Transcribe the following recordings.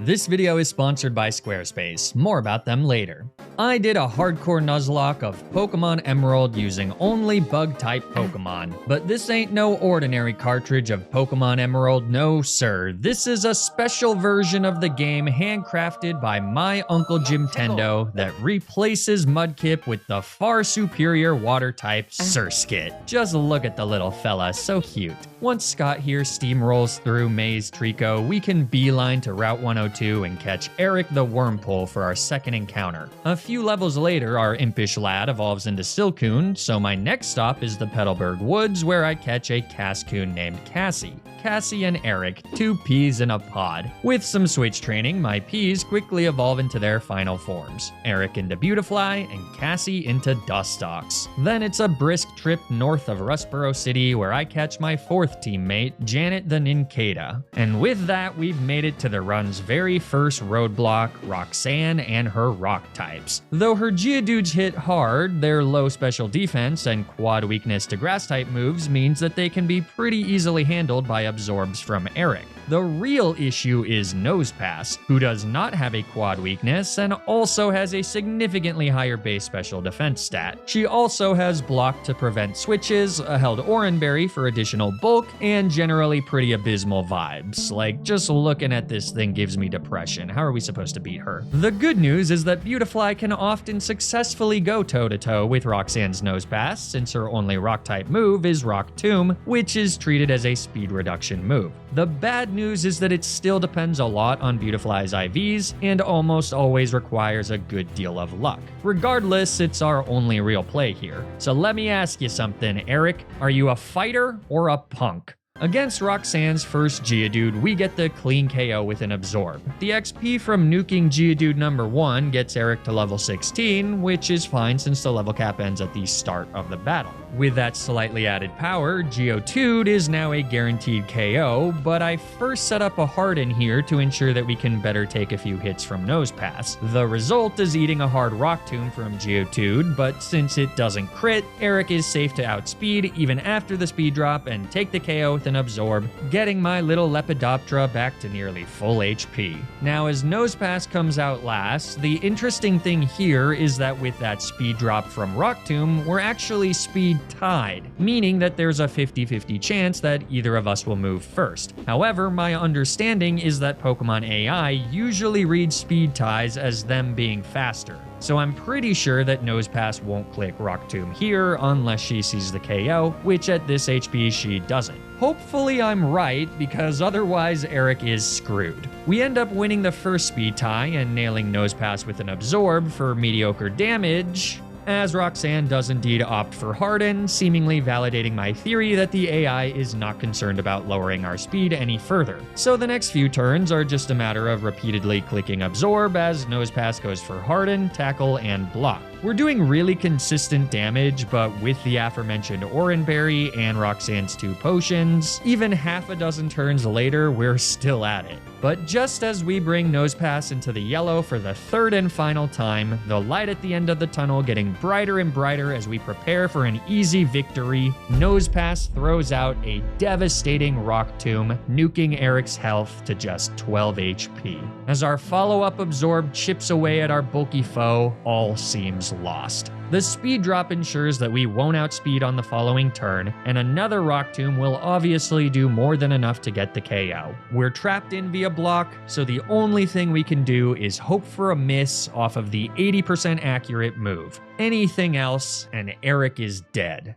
This video is sponsored by Squarespace, more about them later. I did a hardcore Nuzlocke of Pokémon Emerald using only bug-type Pokémon, but this ain't no ordinary cartridge of Pokémon Emerald, no sir. This is a special version of the game handcrafted by my Uncle Jimtendo that replaces Mudkip with the far superior water-type Surskit. Just look at the little fella, so cute. Once Scott here steamrolls through Maze Trico, we can beeline to Route 102 and catch Eric the Wormpole for our second encounter. A few levels later, our impish lad evolves into Silcoon, so my next stop is the Petalburg Woods, where I catch a Cascoon named Cassie. Cassie and Eric, two peas in a pod. With some switch training, my peas quickly evolve into their final forms. Eric into Beautifly, and Cassie into Dustox. Then it's a brisk trip north of Rustboro City, where I catch my fourth teammate, Janet the Nincada. And with that, we've made it to the run's very first roadblock, Roxanne and her rock types. Though her Geodudes hit hard, their low special defense and quad weakness to grass type moves means that they can be pretty easily handled by absorbs from Eric. The real issue is Nosepass, who does not have a quad weakness and also has a significantly higher base special defense stat. She also has block to prevent switches, a held Oranberry for additional bulk, and generally pretty abysmal vibes. Like, just looking at this thing gives me depression. How are we supposed to beat her? The good news is that Beautifly can often successfully go toe-to-toe with Roxanne's Nosepass, since her only rock-type move is Rock Tomb, which is treated as a speed reduction move. The bad news is that it still depends a lot on Beautifly's IVs, and almost always requires a good deal of luck. Regardless, it's our only real play here. So let me ask you something, Eric. Are you a fighter or a punk? Against Roxanne's first Geodude, we get the clean KO with an Absorb. The XP from nuking Geodude number 1 gets Eric to level 16, which is fine since the level cap ends at the start of the battle. With that slightly added power, Geodude is now a guaranteed KO, but I first set up a Harden here to ensure that we can better take a few hits from Nosepass. The result is eating a hard Rock Tomb from Geodude, but since it doesn't crit, Eric is safe to outspeed even after the speed drop and take the KO with an Absorb, getting my little Lepidoptera back to nearly full HP. Now, as Nosepass comes out last, the interesting thing here is that with that speed drop from Rock Tomb, we're actually speed tied, meaning that there's a 50-50 chance that either of us will move first. However, my understanding is that Pokemon AI usually reads speed ties as them being faster. So I'm pretty sure that Nosepass won't click Rock Tomb here unless she sees the KO, which at this HP she doesn't. Hopefully I'm right, because otherwise Eric is screwed. We end up winning the first speed tie and nailing Nosepass with an Absorb for mediocre damage, as Roxanne does indeed opt for Harden, seemingly validating my theory that the AI is not concerned about lowering our speed any further. So the next few turns are just a matter of repeatedly clicking Absorb as Nosepass goes for Harden, Tackle, and Block. We're doing really consistent damage, but with the aforementioned Oranberry and Roxanne's 2 potions, even half a dozen turns later, we're still at it. But just as we bring Nosepass into the yellow for the third and final time, the light at the end of the tunnel getting brighter and brighter as we prepare for an easy victory, Nosepass throws out a devastating Rock Tomb, nuking Eric's health to just 12 HP. As our follow-up Absorb chips away at our bulky foe, all seems lost. The speed drop ensures that we won't outspeed on the following turn, and another Rock Tomb will obviously do more than enough to get the KO. We're trapped in via block, so the only thing we can do is hope for a miss off of the 80% accurate move. Anything else, and Eric is dead.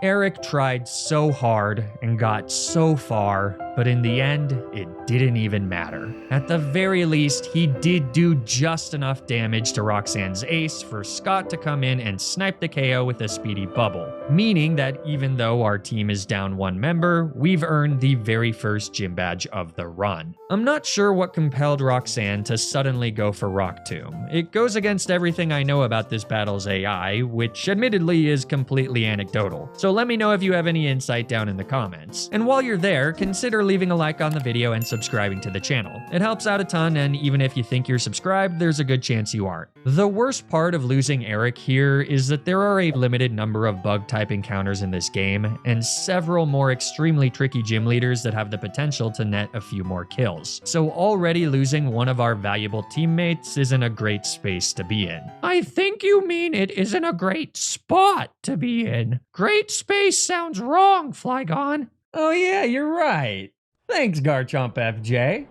Eric tried so hard and got so far, but in the end, it didn't even matter. At the very least, he did do just enough damage to Roxanne's ace for Scott to come in and snipe the KO with a speedy bubble, meaning that even though our team is down one member, we've earned the very first gym badge of the run. I'm not sure what compelled Roxanne to suddenly go for Rock Tomb. It goes against everything I know about this battle's AI, which admittedly is completely anecdotal. So let me know if you have any insight down in the comments. And while you're there, consider leaving a like on the video and subscribing to the channel. It helps out a ton, and even if you think you're subscribed, there's a good chance you aren't. The worst part of losing Eric here is that there are a limited number of bug-type encounters in this game, and several more extremely tricky gym leaders that have the potential to net a few more kills. So already losing one of our valuable teammates isn't a great space to be in. I think you mean it isn't a great spot to be in. Great space sounds wrong, Flygon. Oh yeah, you're right. Thanks, Garchomp FJ.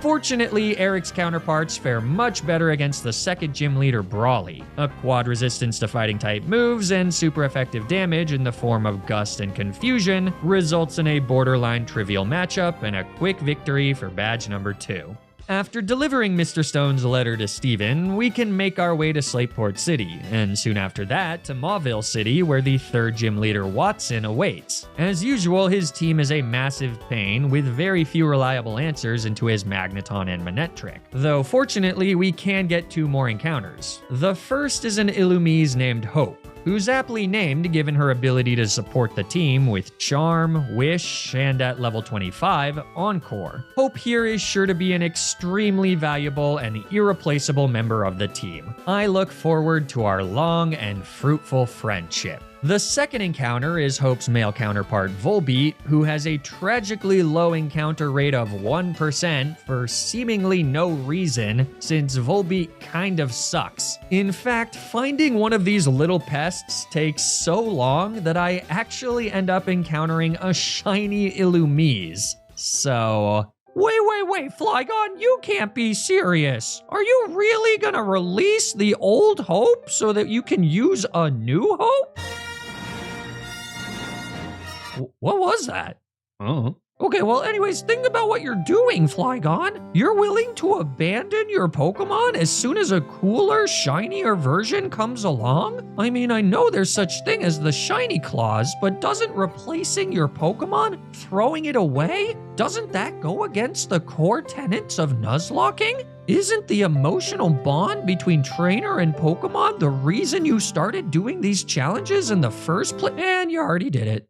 Fortunately, Eric's counterparts fare much better against the second gym leader, Brawly. A quad resistance to fighting type moves and super effective damage in the form of Gust and Confusion results in a borderline trivial matchup and a quick victory for badge number 2. After delivering Mr. Stone's letter to Steven, we can make our way to Slateport City, and soon after that to Mauville City, where the third gym leader, Watson, awaits. As usual, his team is a massive pain with very few reliable answers into his Magneton and Manette trick. Though fortunately, we can get 2 more encounters. The first is an Illumise named Hope, who's aptly named given her ability to support the team with Charm, Wish, and at level 25, Encore. Hope here is sure to be an extremely valuable and irreplaceable member of the team. I look forward to our long and fruitful friendship. The second encounter is Hope's male counterpart Volbeat, who has a tragically low encounter rate of 1% for seemingly no reason, since Volbeat kind of sucks. In fact, finding one of these little pests takes so long that I actually end up encountering a shiny Illumise. So... Wait, Flygon, you can't be serious. Are you really gonna release the old Hope so that you can use a new Hope? What was that? Okay, well, anyways, think about what you're doing, Flygon. You're willing to abandon your Pokemon as soon as a cooler, shinier version comes along? I mean, I know there's such thing as the shiny clause, but doesn't replacing your Pokemon, throwing it away, doesn't that go against the core tenets of Nuzlocking? Isn't the emotional bond between trainer and Pokemon the reason you started doing these challenges in the first place? And you already did it.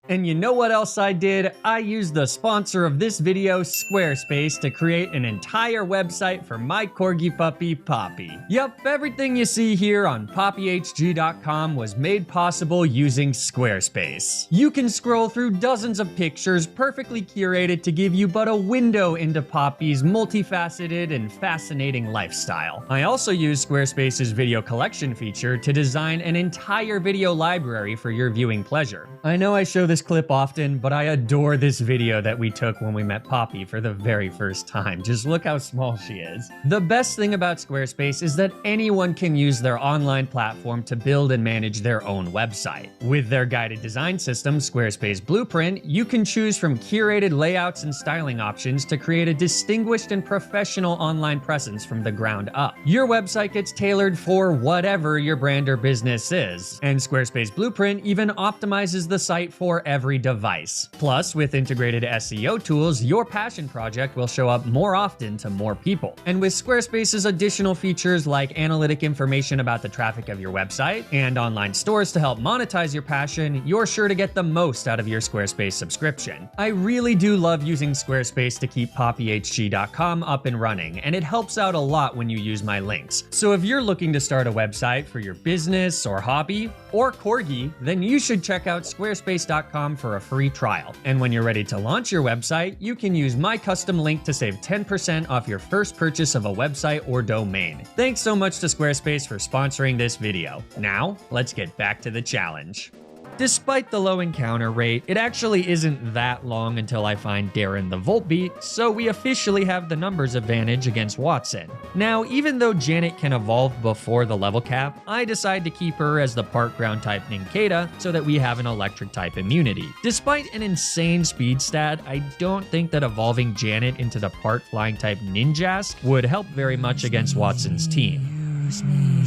And you know what else I did? I used the sponsor of this video, Squarespace, to create an entire website for my corgi puppy, Poppy. Yup, everything you see here on poppyhg.com was made possible using Squarespace. You can scroll through dozens of pictures perfectly curated to give you but a window into Poppy's multifaceted and fascinating lifestyle. I also used Squarespace's video collection feature to design an entire video library for your viewing pleasure. I know I show this clip often, but I adore this video that we took when we met Poppy for the very first time. Just look how small she is. The best thing about Squarespace is that anyone can use their online platform to build and manage their own website. With their guided design system, Squarespace Blueprint, you can choose from curated layouts and styling options to create a distinguished and professional online presence from the ground up. Your website gets tailored for whatever your brand or business is, and Squarespace Blueprint even optimizes the site for every device. Plus, with integrated SEO tools, your passion project will show up more often to more people. And with Squarespace's additional features like analytic information about the traffic of your website and online stores to help monetize your passion, you're sure to get the most out of your Squarespace subscription. I really do love using Squarespace to keep poppyhg.com up and running, and it helps out a lot when you use my links. So if you're looking to start a website for your business or hobby or corgi, then you should check out squarespace.com for a free trial. And when you're ready to launch your website, you can use my custom link to save 10% off your first purchase of a website or domain. Thanks so much to Squarespace for sponsoring this video. Now, let's get back to the challenge. Despite the low encounter rate, it actually isn't that long until I find Darren the Voltbeat, so we officially have the numbers advantage against Watson. Now, even though Janet can evolve before the level cap, I decide to keep her as the part ground type Nincada so that we have an electric type immunity. Despite an insane speed stat, I don't think that evolving Janet into the part flying type Ninjask would help very much against Watson's team. Use me.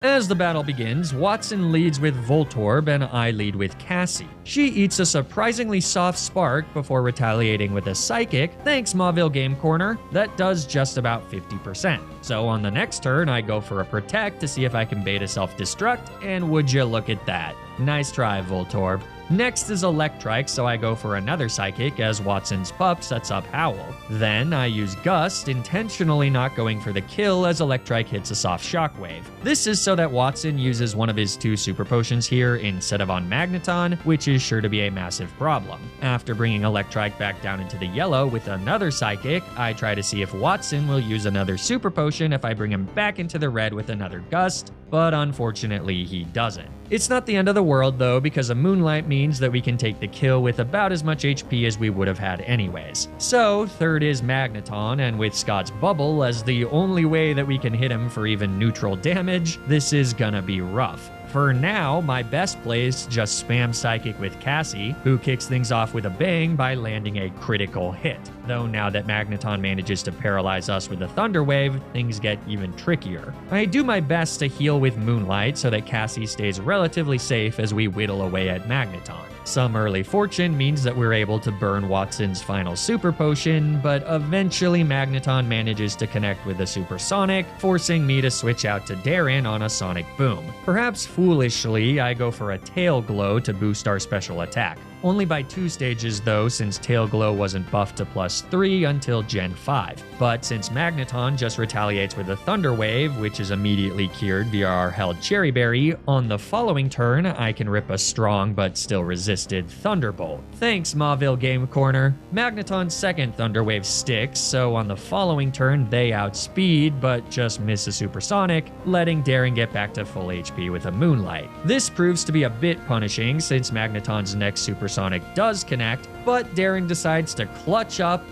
As the battle begins, Watson leads with Voltorb and I lead with Cassie. She eats a surprisingly soft Spark before retaliating with a Psychic. Thanks, Mauville Game Corner. That does just about 50%. So on the next turn, I go for a Protect to see if I can bait a Self-Destruct, and would you look at that. Nice try, Voltorb. Next is Electrike, so I go for another Psychic as Watson's pup sets up Howl. Then I use Gust, intentionally not going for the kill as Electrike hits a soft Shockwave. This is so that Watson uses one of his 2 Super Potions here instead of on Magneton, which is sure to be a massive problem. After bringing Electrike back down into the yellow with another Psychic, I try to see if Watson will use another Super Potion if I bring him back into the red with another Gust, but unfortunately he doesn't. It's not the end of the world though, because a Moonlight means that we can take the kill with about as much HP as we would have had anyways. So third is Magneton, and with Scott's Bubble as the only way that we can hit him for even neutral damage, this is gonna be rough. For now, my best play is just spam Psychic with Cassie, who kicks things off with a bang by landing a critical hit. Though now that Magneton manages to paralyze us with a Thunder Wave, things get even trickier. I do my best to heal with Moonlight so that Cassie stays relatively safe as we whittle away at Magneton. Some early fortune means that we're able to burn Watson's final Super Potion, but eventually Magneton manages to connect with a Supersonic, forcing me to switch out to Darren on a Sonic Boom. Perhaps foolishly, I go for a Tail Glow to boost our special attack. Only by 2 stages though, since Tail Glow wasn't buffed to +3 until Gen 5. But since Magneton just retaliates with a Thunder Wave, which is immediately cured via our held Cherry Berry, on the following turn I can rip a strong but still resisted Thunderbolt. Thanks, Mauville Game Corner. Magneton's second Thunder Wave sticks, so on the following turn they outspeed but just miss a Supersonic, letting Darren get back to full HP with a Moonlight. This proves to be a bit punishing since Magneton's next Supersonic does connect, but Darren decides to clutch up.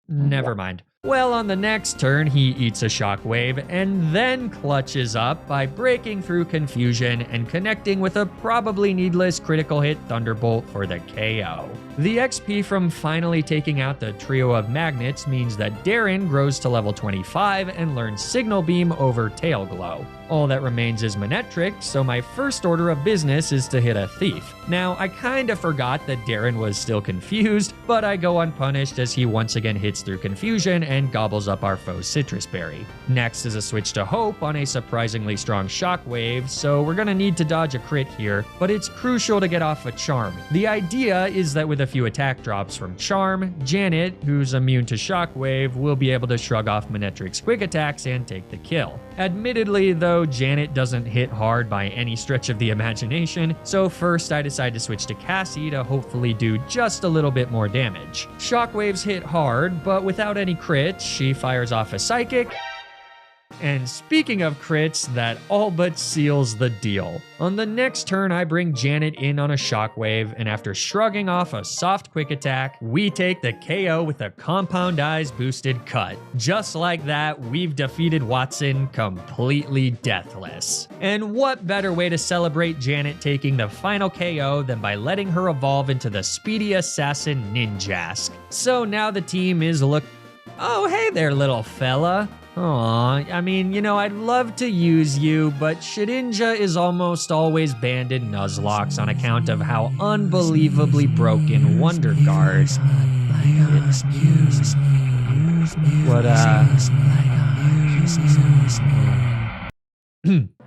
Never mind. Well, on the next turn, he eats a Shockwave and then clutches up by breaking through confusion and connecting with a probably needless critical hit Thunderbolt for the KO. The XP from finally taking out the trio of magnets means that Darren grows to level 25 and learns Signal Beam over Tail Glow. All that remains is Manectric, so my first order of business is to hit a Thief. Now, I kinda forgot that Darren was still confused, but I go unpunished as he once again hits through confusion and gobbles up our foe's Citrus Berry. Next is a switch to Hope on a surprisingly strong Shockwave, so we're gonna need to dodge a crit here, but it's crucial to get off a Charm. The idea is that with a few attack drops from Charm, Janet, who's immune to Shockwave, will be able to shrug off Manectric's quick attacks and take the kill. Admittedly though, Janet doesn't hit hard by any stretch of the imagination, so first I decide to switch to Cassie to hopefully do just a little bit more damage. Shockwaves hit hard, but without any crits, she fires off a Psychic. And speaking of crits, that all but seals the deal. On the next turn, I bring Janet in on a Shockwave, and after shrugging off a soft quick attack, we take the KO with a Compound Eyes boosted cut. Just like that, we've defeated Watson completely deathless. And what better way to celebrate Janet taking the final KO than by letting her evolve into the speedy assassin Ninjask. So now the team is Oh, hey there, little fella. Aw, I mean, you know, I'd love to use you, but Shedinja is almost always banned in Nuzlocke on account of how unbelievably broken Wonder Guard is. What,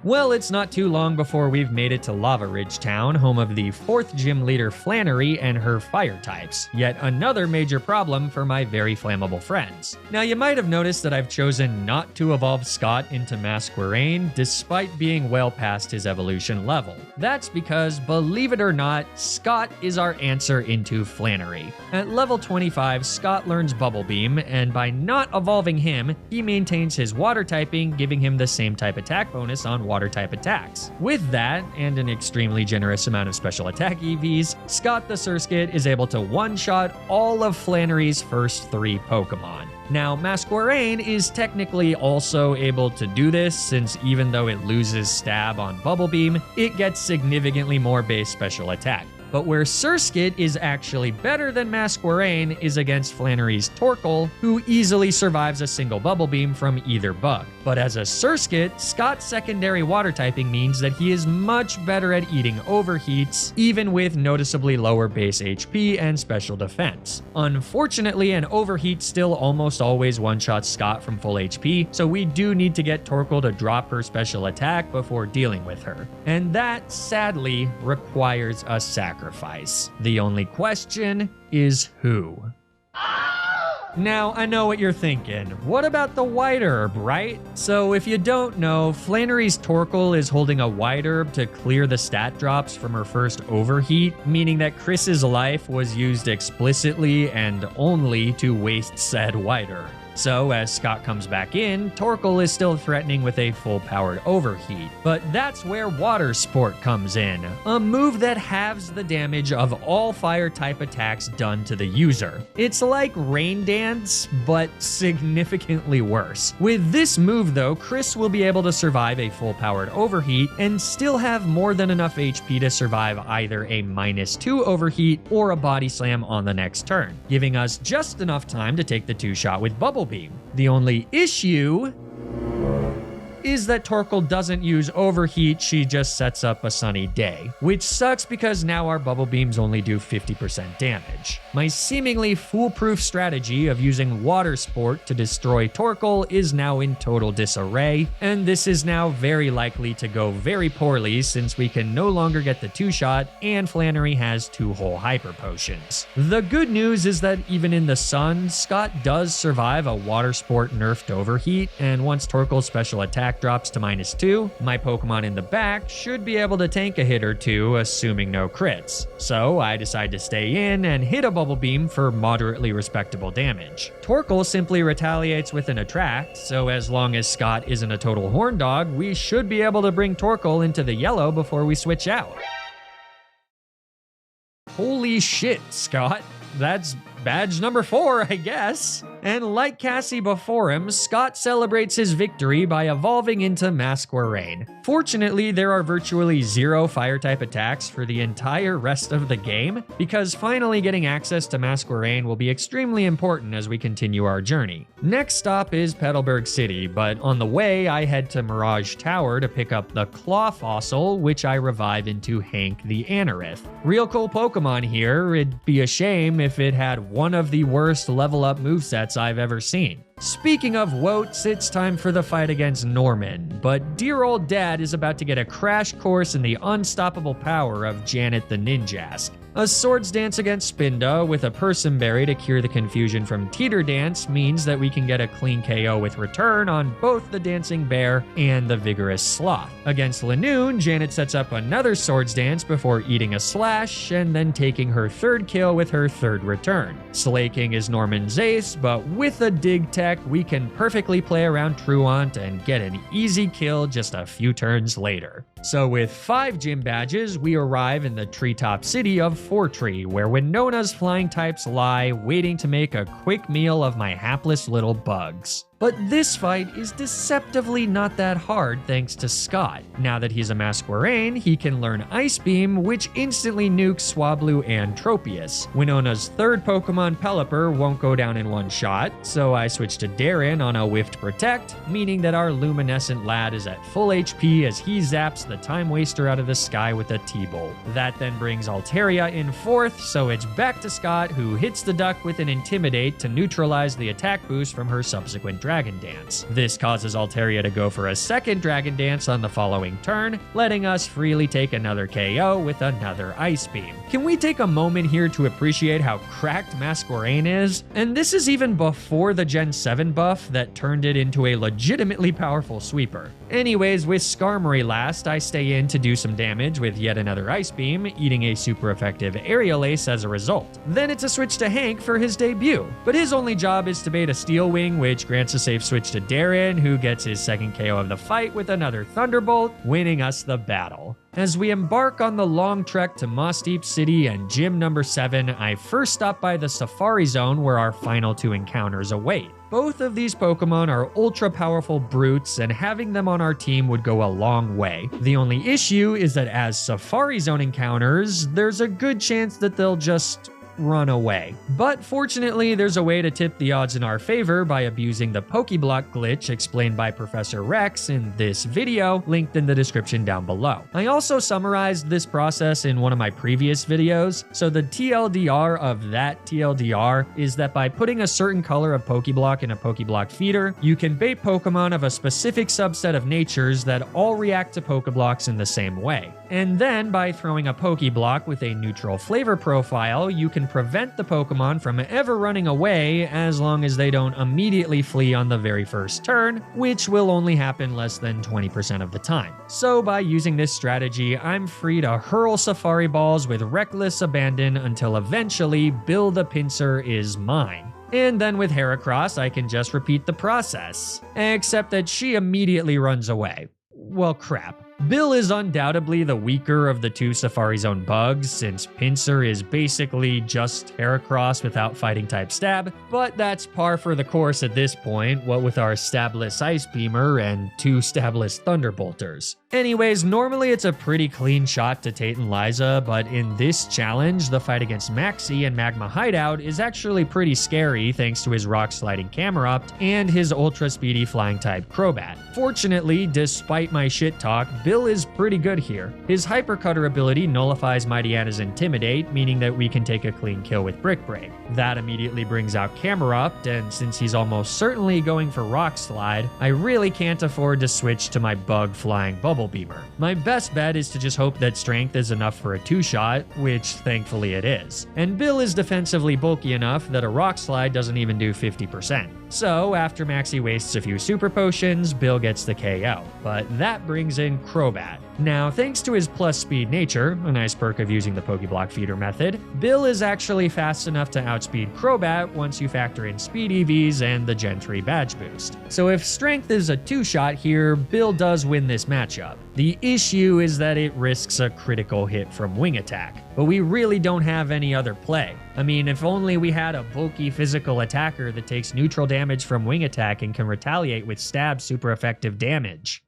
Well, it's not too long before we've made it to Lava Ridge Town, home of the 4th gym leader Flannery and her fire types. Yet another major problem for my very flammable friends. Now, you might have noticed that I've chosen not to evolve Scott into Masquerain, despite being well past his evolution level. That's because, believe it or not, Scott is our answer into Flannery. At level 25, Scott learns Bubble Beam, and by not evolving him, he maintains his water typing, giving him the same type attack bonus on water type attacks. With that, and an extremely generous amount of special attack EVs, Scott the Surskit is able to one-shot all of Flannery's first 3 Pokemon. Now, Masquerain is technically also able to do this, since even though it loses Stab on Bubble Beam, it gets significantly more base special attack. But where Surskit is actually better than Masquerain is against Flannery's Torkoal, who easily survives a single Bubble Beam from either bug. But as a Surskit, Scott's secondary water typing means that he is much better at eating overheats, even with noticeably lower base HP and special defense. Unfortunately, an overheat still almost always one-shots Scott from full HP, so we do need to get Torkoal to drop her special attack before dealing with her. And that, sadly, requires a sacrifice. The only question is who? Now, I know what you're thinking. What about the White Herb, right? So if you don't know, Flannery's Torkoal is holding a White Herb to clear the stat drops from her first overheat, meaning that Chris's life was used explicitly and only to waste said White Herb. So, as Scott comes back in, Torkoal is still threatening with a full-powered overheat. But that's where Water Sport comes in, a move that halves the damage of all fire-type attacks done to the user. It's like Rain Dance, but significantly worse. With this move though, Chris will be able to survive a full-powered overheat and still have more than enough HP to survive either a -2 overheat or a body slam on the next turn, giving us just enough time to take the 2-shot with Bubble Beam. The only issue is that Torkoal doesn't use overheat, she just sets up a sunny day, which sucks because now our Bubble Beams only do 50% damage. My seemingly foolproof strategy of using Water Sport to destroy Torkoal is now in total disarray, and this is now very likely to go very poorly since we can no longer get the 2-shot and Flannery has 2 whole Hyper Potions. The good news is that even in the sun, Scott does survive a Water Sport nerfed overheat, and once Torkoal's special attack drops to -2, my Pokemon in the back should be able to tank a hit or 2, assuming no crits. So I decide to stay in and hit a Bubble Beam for moderately respectable damage. Torkoal simply retaliates with an Attract, so as long as Scott isn't a total horn dog, we should be able to bring Torkoal into the yellow before we switch out. Holy shit, Scott. That's badge number 4, I guess. And like Cassie before him, Scott celebrates his victory by evolving into Masquerain. Fortunately, there are virtually 0 fire-type attacks for the entire rest of the game, because finally getting access to Masquerain will be extremely important as we continue our journey. Next stop is Petalburg City, but on the way I head to Mirage Tower to pick up the Claw Fossil, which I revive into Hank the Anorith. Real cool Pokemon here, it'd be a shame if it had one of the worst level-up movesets I've ever seen. Speaking of Woats, it's time for the fight against Norman, but dear old dad is about to get a crash course in the unstoppable power of Janet the Ninjask. A Swords Dance against Spinda with a Persimberry to cure the confusion from Teeter Dance means that we can get a clean KO with Return on both the Dancing Bear and the Vigorous Sloth. Against Lanoon, Janet sets up another Swords Dance before eating a Slash and then taking her 3rd kill with her 3rd Return. Slaking is Norman's ace, but with a Dig Tech, we can perfectly play around Truant and get an easy kill just a few turns later. So with 5 gym badges, we arrive in the treetop city of Fortree, where Winona's flying types lie, waiting to make a quick meal of my hapless little bugs. But this fight is deceptively not that hard thanks to Scott. Now that he's a Masquerain, he can learn Ice Beam, which instantly nukes Swablu and Tropius. Winona's 3rd Pokemon, Pelipper, won't go down in one shot, so I switch to Darren on a Whiffed Protect, meaning that our luminescent lad is at full HP as he zaps the Time Waster out of the sky with a T-Bolt. That then brings Altaria in 4th, so it's back to Scott, who hits the duck with an Intimidate to neutralize the attack boost from her subsequent Dragon Dance. This causes Altaria to go for a second Dragon Dance on the following turn, letting us freely take another KO with another Ice Beam. Can we take a moment here to appreciate how cracked Masquerain is? And this is even before the Gen 7 buff that turned it into a legitimately powerful sweeper. Anyways, with Skarmory last, I stay in to do some damage with yet another Ice Beam, eating a super effective Aerial Ace as a result. Then it's a switch to Hank for his debut, but his only job is to bait a Steel Wing, which grants a safe switch to Darren, who gets his second KO of the fight with another Thunderbolt, winning us the battle. As we embark on the long trek to Moss Deep City and Gym number 7, I first stop by the Safari Zone where our final 2 encounters await. Both of these Pokemon are ultra powerful brutes, and having them on our team would go a long way. The only issue is that as Safari Zone encounters, there's a good chance that they'll just run away. But fortunately, there's a way to tip the odds in our favor by abusing the Pokeblock glitch explained by Professor Rex in this video, linked in the description down below. I also summarized this process in one of my previous videos, so the TLDR of that TLDR is that by putting a certain color of Pokeblock in a Pokeblock feeder, you can bait Pokemon of a specific subset of natures that all react to Pokeblocks in the same way. And then by throwing a Pokeblock with a neutral flavor profile, you can prevent the Pokemon from ever running away as long as they don't immediately flee on the very first turn, which will only happen less than 20% of the time. So by using this strategy, I'm free to hurl Safari Balls with reckless abandon until eventually Bill the Pinsir is mine. And then with Heracross, I can just repeat the process, except that she immediately runs away. Well, crap. Bill is undoubtedly the weaker of the 2 Safari Zone bugs, since Pinsir is basically just Heracross without fighting type stab, but that's par for the course at this point, what with our stabless Ice Beamer and 2 stabless Thunderbolters. Anyways, normally it's a pretty clean shot to Tate and Liza, but in this challenge, the fight against Maxie and Magma Hideout is actually pretty scary thanks to his rock sliding Camerupt and his ultra speedy flying type Crobat. Fortunately, despite my shit talk, Bill is pretty good here. His Hyper Cutter ability nullifies Mightyana's Intimidate, meaning that we can take a clean kill with Brick Break. That immediately brings out Camerupt, and since he's almost certainly going for Rock Slide, I really can't afford to switch to my bug flying Bubble Beamer. My best bet is to just hope that Strength is enough for a 2-shot, which thankfully it is. And Bill is defensively bulky enough that a Rock Slide doesn't even do 50%. So after Maxie wastes a few Super Potions, Bill gets the KO. But that brings in Crobat. Now, thanks to his plus speed nature, a nice perk of using the Pokeblock feeder method, Bill is actually fast enough to outspeed Crobat once you factor in speed EVs and the Gen 3 badge boost. So if Strength is a 2-shot here, Bill does win this matchup. The issue is that it risks a critical hit from Wing Attack, but we really don't have any other play. I mean, if only we had a bulky physical attacker that takes neutral damage from Wing Attack and can retaliate with stab super effective damage.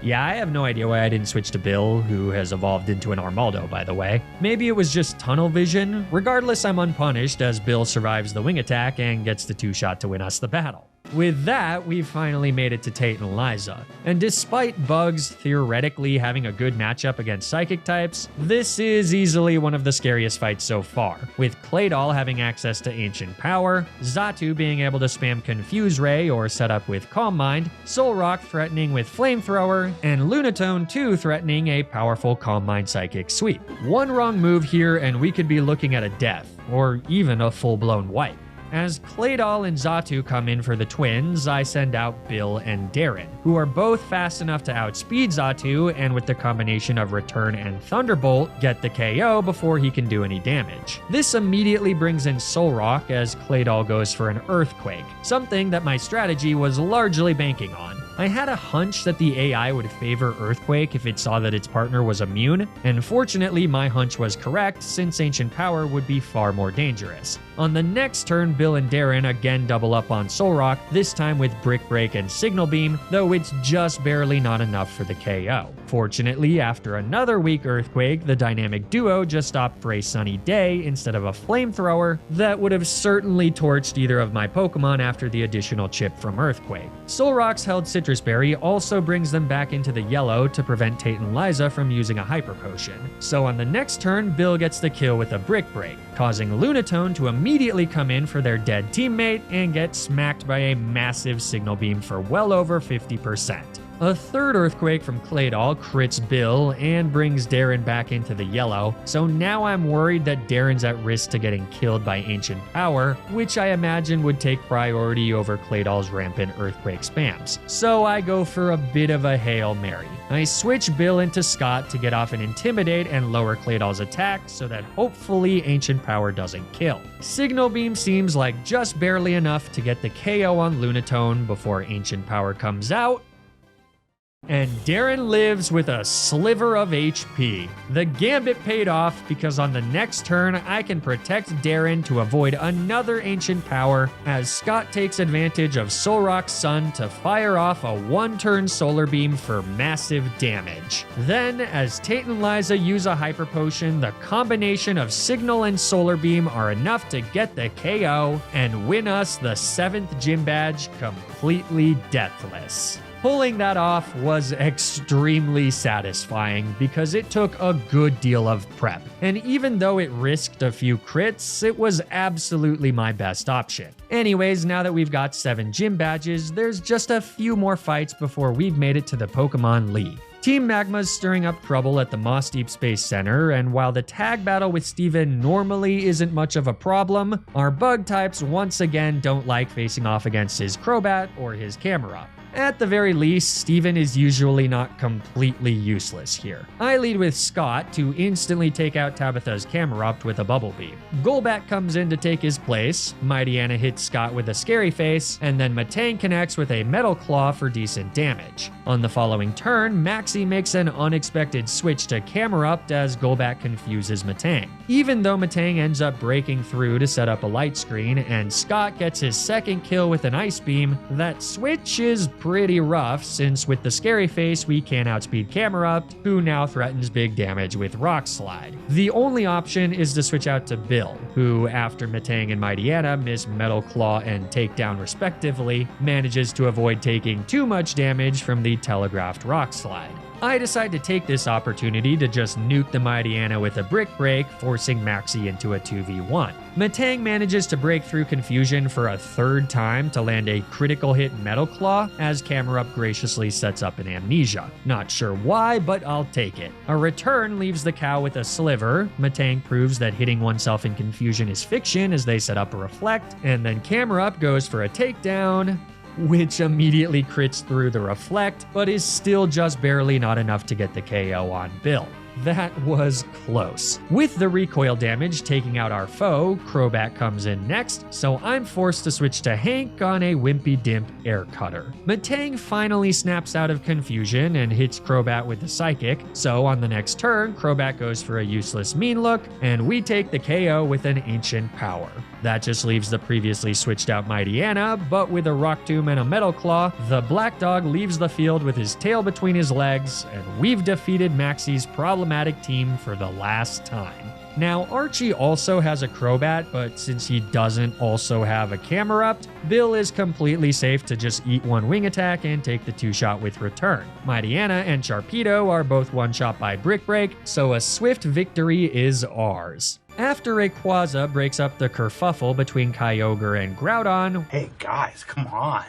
Yeah, I have no idea why I didn't switch to Bill, who has evolved into an Armaldo, by the way. Maybe it was just tunnel vision. Regardless, I'm unpunished as Bill survives the Wing Attack and gets the 2-shot to win us the battle. With that, we've finally made it to Tate and Liza. And despite bugs theoretically having a good matchup against psychic types, this is easily one of the scariest fights so far, with Claydol having access to Ancient Power, Xatu being able to spam Confuse Ray or set up with Calm Mind, Solrock threatening with Flamethrower, and Lunatone 2 threatening a powerful Calm Mind Psychic sweep. One wrong move here and we could be looking at a death, or even a full-blown wipe. As Claydol and Xatu come in for the twins, I send out Bill and Darren, who are both fast enough to outspeed Xatu and with the combination of Return and Thunderbolt, get the KO before he can do any damage. This immediately brings in Solrock as Claydol goes for an Earthquake, something that my strategy was largely banking on. I had a hunch that the AI would favor Earthquake if it saw that its partner was immune, and fortunately my hunch was correct since Ancient Power would be far more dangerous. On the next turn, Bill and Darren again double up on Solrock, this time with Brick Break and Signal Beam, though it's just barely not enough for the KO. Fortunately, after another weak Earthquake, the dynamic duo just opted for a Sunny Day instead of a Flamethrower that would have certainly torched either of my Pokemon after the additional chip from Earthquake. Solrock's held Citrus Berry also brings them back into the yellow to prevent Tate and Liza from using a Hyper Potion. So on the next turn, Bill gets the kill with a Brick Break, causing Lunatone to immediately come in for their dead teammate and get smacked by a massive Signal Beam for well over 50%. A third Earthquake from Claydol crits Bill and brings Darren back into the yellow, so now I'm worried that Darren's at risk to getting killed by Ancient Power, which I imagine would take priority over Claydol's rampant Earthquake spams. So I go for a bit of a Hail Mary. I switch Bill into Scott to get off an Intimidate and lower Claydol's attack so that hopefully Ancient Power doesn't kill. Signal Beam seems like just barely enough to get the KO on Lunatone before Ancient Power comes out, and Darren lives with a sliver of HP. The gambit paid off because on the next turn, I can protect Darren to avoid another Ancient Power as Scott takes advantage of Solrock's Sun to fire off a one-turn Solar Beam for massive damage. Then, as Tate and Liza use a Hyper Potion, the combination of Signal and Solar Beam are enough to get the KO and win us the 7th gym badge completely deathless. Pulling that off was extremely satisfying because it took a good deal of prep, and even though it risked a few crits, it was absolutely my best option. Anyways, now that we've got 7 gym badges, there's just a few more fights before we've made it to the Pokemon League. Team Magma's stirring up trouble at the Moss Deep Space Center, and while the tag battle with Steven normally isn't much of a problem, our bug types once again don't like facing off against his Crobat or his Camerupt. At the very least, Steven is usually not completely useless here. I lead with Scott to instantly take out Tabitha's Camerupt with a Bubble Beam. Golbat comes in to take his place, Mightyena hits Scott with a Scary Face, and then Metang connects with a Metal Claw for decent damage. On the following turn, Maxie makes an unexpected switch to Camerupt as Golbat confuses Metang. Even though Metang ends up breaking through to set up a light screen, and Scott gets his second kill with an Ice Beam, that switch is pretty rough since with the Scary Face we can't outspeed Camerupt, who now threatens big damage with Rock Slide. The only option is to switch out to Bill, who after Metang and Mightyena miss Metal Claw and Takedown respectively, manages to avoid taking too much damage from the telegraphed Rock Slide. I decide to take this opportunity to just nuke the Mightyena with a Brick Break, forcing Maxie into a 2v1. Metang manages to break through confusion for a third time to land a critical hit Metal Claw as Camerupt graciously sets up an Amnesia. Not sure why, but I'll take it. A return leaves the cow with a Sliver. Metang proves that hitting oneself in confusion is fiction as they set up a Reflect, and then Camerupt goes for a takedown, which immediately crits through the Reflect, but is still just barely not enough to get the KO on Bill. That was close. With the recoil damage taking out our foe, Crobat comes in next, so I'm forced to switch to Hank on a Wimpy Dimp Air Cutter. Metang finally snaps out of confusion and hits Crobat with the Psychic, so on the next turn, Crobat goes for a useless Mean Look, and we take the KO with an Ancient Power. That just leaves the previously switched out Mightyena, but with a Rock Tomb and a Metal Claw, the Black Dog leaves the field with his tail between his legs, and we've defeated Maxie's problematic team for the last time. Now, Archie also has a Crobat, but since he doesn't also have a Camerupt, Bill is completely safe to just eat one Wing Attack and take the 2-shot with Return. Mightyena and Sharpedo are both one-shot by Brick Break, so a swift victory is ours. After Rayquaza breaks up the kerfuffle between Kyogre and Groudon, hey guys, come on.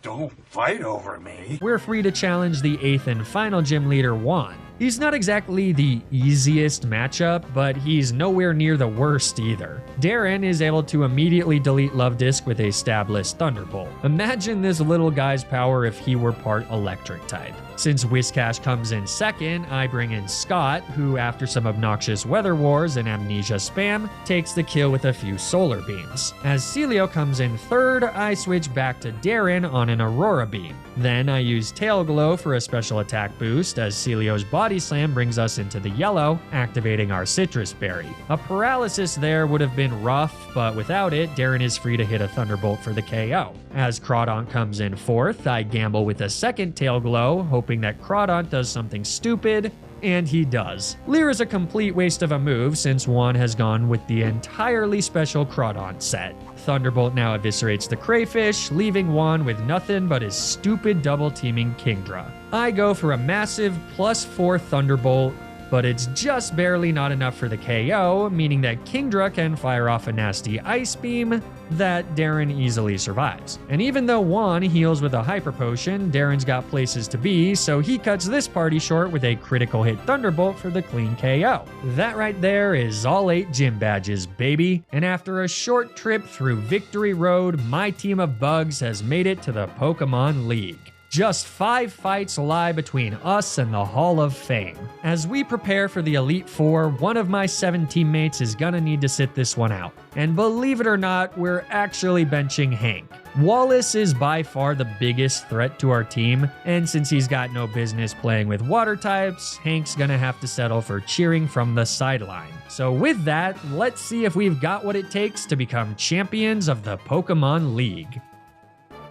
Don't fight over me. We're free to challenge the 8th and final gym leader, Juan. He's not exactly the easiest matchup, but he's nowhere near the worst either. Darren is able to immediately delete Love Disc with a Stabless Thunderbolt. Imagine this little guy's power if he were part electric type. Since Whiscash comes in second, I bring in Scott, who after some obnoxious Weather Wars and Amnesia spam, takes the kill with a few Solar Beams. As Celio comes in third, I switch back to Darren on an Aurora Beam. Then I use Tail Glow for a special attack boost as Celio's Body Slam brings us into the yellow, activating our Citrus Berry. A Paralysis there would have been rough, but without it, Darren is free to hit a Thunderbolt for the KO. As Crawdaunt comes in fourth, I gamble with a second Tail Glow, hoping that Crawdaunt does something stupid, And he does. Leer is a complete waste of a move since Juan has gone with the entirely special Crawdon set. Thunderbolt now eviscerates the crayfish, leaving Juan with nothing but his stupid double-teaming Kingdra. I go for a massive +4 Thunderbolt, but it's just barely not enough for the KO, meaning that Kingdra can fire off a nasty Ice Beam that Darren easily survives. And even though Juan heals with a Hyper Potion, Darren's got places to be, so he cuts this party short with a critical hit Thunderbolt for the clean KO. That right there is all 8 gym badges, baby. And after a short trip through Victory Road, my team of bugs has made it to the Pokémon League. Just 5 fights lie between us and the Hall of Fame. As we prepare for the Elite Four, one of my 7 teammates is gonna need to sit this one out. And believe it or not, we're actually benching Hank. Wallace is by far the biggest threat to our team, and since he's got no business playing with water types, Hank's gonna have to settle for cheering from the sideline. So with that, let's see if we've got what it takes to become champions of the Pokémon League.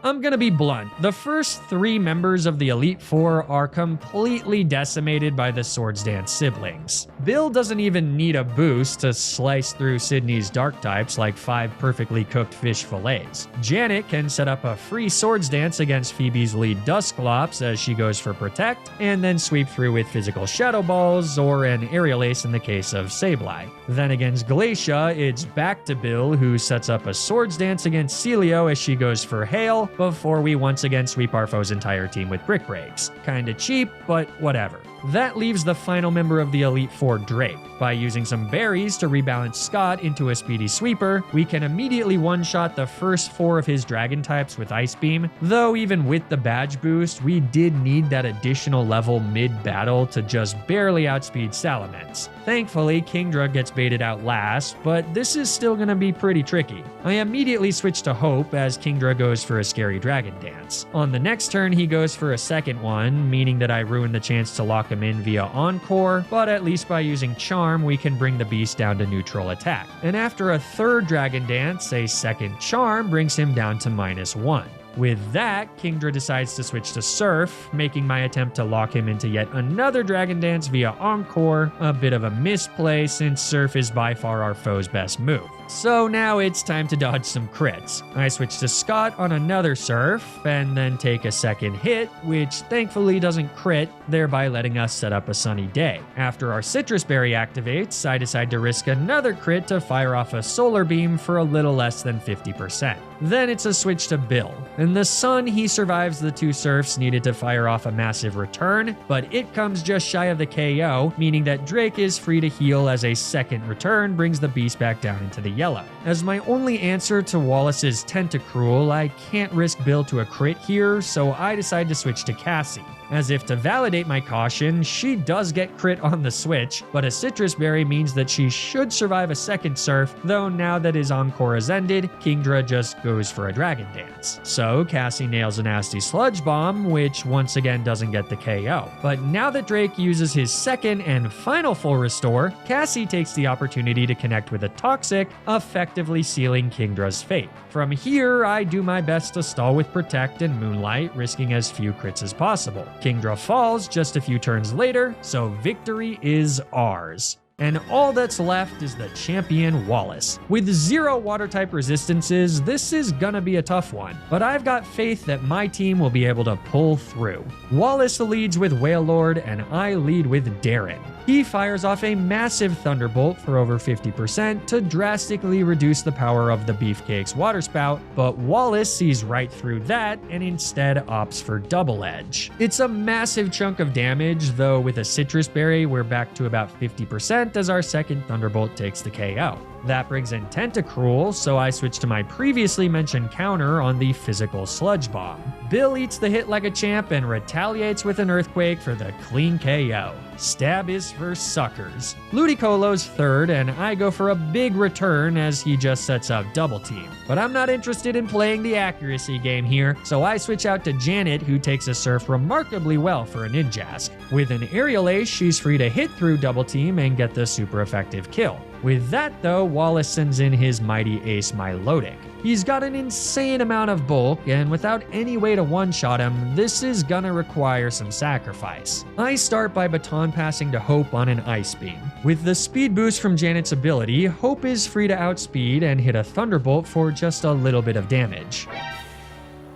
I'm gonna be blunt. The first 3 members of the Elite Four are completely decimated by the Swords Dance siblings. Bill doesn't even need a boost to slice through Sydney's dark types like 5 perfectly cooked fish fillets. Janet can set up a free Swords Dance against Phoebe's lead Dusclops as she goes for Protect, and then sweep through with physical Shadow Balls or an Aerial Ace in the case of Sableye. Then against Glacia, it's back to Bill, who sets up a Swords Dance against Celio as she goes for Hail, before we once again sweep our foe's entire team with Brick Breaks. Kinda cheap, but whatever. That leaves the final member of the Elite Four, Drake. By using some berries to rebalance Scott into a speedy sweeper, we can immediately one-shot the first 4 of his dragon types with Ice Beam, though even with the badge boost, we did need that additional level mid-battle to just barely outspeed Salamence. Thankfully, Kingdra gets baited out last, but this is still gonna be pretty tricky. I immediately switch to Hope as Kingdra goes for a scary dragon dance. On the next turn, he goes for a second one, meaning that I ruin the chance to lock him in via Encore, but at least by using Charm, we can bring the beast down to neutral attack. And after a third dragon dance, a second Charm brings him down to -1. With that, Kingdra decides to switch to Surf, making my attempt to lock him into yet another Dragon Dance via Encore a bit of a misplay since Surf is by far our foe's best move. So now it's time to dodge some crits. I switch to Scott on another Surf, and then take a second hit, which thankfully doesn't crit, thereby letting us set up a sunny day. After our Citrus Berry activates, I decide to risk another crit to fire off a Solar Beam for a little less than 50%. Then it's a switch to Bill. In the sun, he survives the 2 Surfs needed to fire off a massive return, but it comes just shy of the KO, meaning that Drake is free to heal as a second return brings the beast back down into the yellow. As my only answer to Wallace's Tentacruel, I can't risk Bill to a crit here, so I decide to switch to Cassie. As if to validate my caution, she does get crit on the switch, but a Citrus Berry means that she should survive a second Surf, though now that his Encore has ended, Kingdra just goes for a Dragon Dance. So Cassie nails a nasty Sludge Bomb, which once again doesn't get the KO. But now that Drake uses his second and final full restore, Cassie takes the opportunity to connect with a Toxic, effectively sealing Kingdra's fate. From here, I do my best to stall with Protect and Moonlight, risking as few crits as possible. Kingdra falls just a few turns later, so victory is ours. And all that's left is the champion Wallace. With 0 water type resistances, this is gonna be a tough one, but I've got faith that my team will be able to pull through. Wallace leads with Wailord, and I lead with Darren. He fires off a massive Thunderbolt for over 50% to drastically reduce the power of the Beefcake's water spout, but Wallace sees right through that and instead opts for Double Edge. It's a massive chunk of damage, though with a Citrus Berry we're back to about 50% as our second Thunderbolt takes the KO. That brings in Tentacruel, so I switch to my previously mentioned counter on the physical Sludge Bomb. Bill eats the hit like a champ and retaliates with an Earthquake for the clean KO. Stab is for suckers. Ludicolo's third, and I go for a big return as he just sets up Double Team. But I'm not interested in playing the accuracy game here, so I switch out to Janet, who takes a Surf remarkably well for a Ninjask. With an Aerial Ace, she's free to hit through Double Team and get the super effective kill. With that though, Wallace sends in his mighty ace Milotic. He's got an insane amount of bulk, and without any way to one-shot him, this is gonna require some sacrifice. I start by baton passing to Hope on an Ice Beam. With the speed boost from Janet's ability, Hope is free to outspeed and hit a Thunderbolt for just a little bit of damage.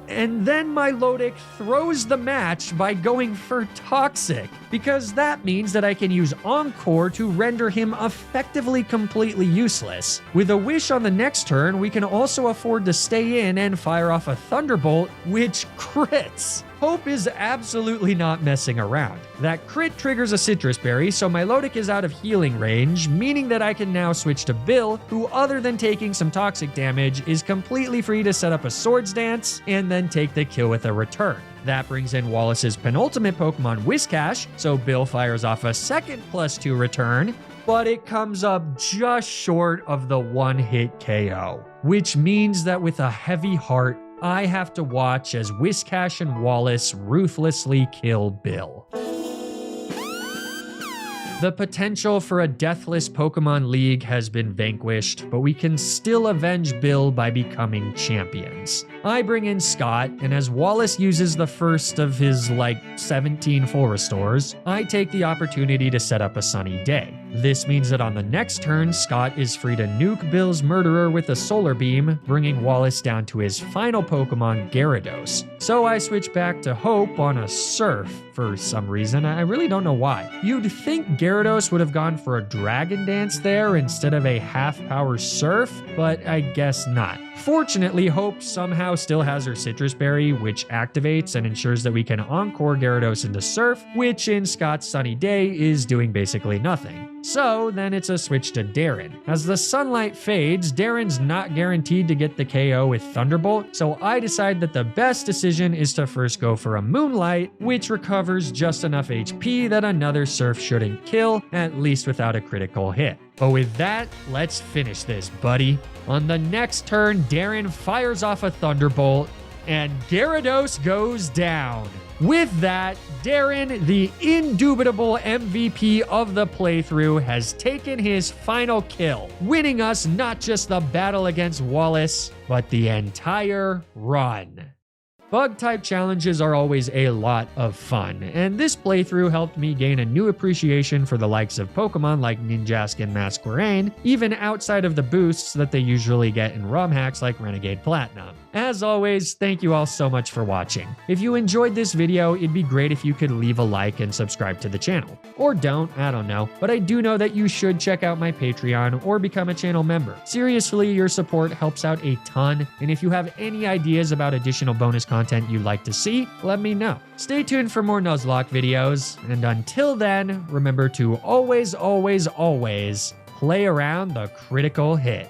And then Milotic throws the match by going for Toxic, because that means that I can use Encore to render him effectively completely useless. With a Wish on the next turn, we can also afford to stay in and fire off a Thunderbolt, which crits. Hope is absolutely not messing around. That crit triggers a Citrus Berry, so Milotic is out of healing range, meaning that I can now switch to Bill, who other than taking some toxic damage, is completely free to set up a Swords Dance and then take the kill with a return. That brings in Wallace's penultimate Pokemon, Whiscash, so Bill fires off a second +2 return, but it comes up just short of the one-hit KO, which means that with a heavy heart, I have to watch as Whiscash and Wallace ruthlessly kill Bill. The potential for a deathless Pokemon League has been vanquished, but we can still avenge Bill by becoming champions. I bring in Scott, and as Wallace uses the first of his, 17 full restores, I take the opportunity to set up a Sunny Day. This means that on the next turn, Scott is free to nuke Bill's murderer with a Solar Beam, bringing Wallace down to his final Pokemon, Gyarados. So I switch back to Hope on a Surf for some reason. I really don't know why. You'd think Gyarados would have gone for a Dragon Dance there instead of a half-power Surf, but I guess not. Fortunately, Hope somehow still has her Citrus Berry, which activates and ensures that we can Encore Gyarados into Surf, which in Scott's Sunny Day is doing basically nothing. So then it's a switch to Darren. As the sunlight fades, Darren's not guaranteed to get the KO with Thunderbolt, so I decide that the best decision is to first go for a Moonlight, which recovers just enough HP that another Surf shouldn't kill, at least without a critical hit. But with that, let's finish this, buddy. On the next turn, Darren fires off a Thunderbolt, and Gyarados goes down. With that, Darren, the indubitable MVP of the playthrough, has taken his final kill, winning us not just the battle against Wallace, but the entire run. Bug-type challenges are always a lot of fun, and this playthrough helped me gain a new appreciation for the likes of Pokemon like Ninjask and Masquerain, even outside of the boosts that they usually get in ROM hacks like Renegade Platinum. As always, thank you all so much for watching. If you enjoyed this video, it'd be great if you could leave a like and subscribe to the channel. Or don't, I don't know, but I do know that you should check out my Patreon or become a channel member. Seriously, your support helps out a ton, and if you have any ideas about additional bonus content you'd like to see, let me know. Stay tuned for more Nuzlocke videos, and until then, remember to always, always, always play around the critical hit.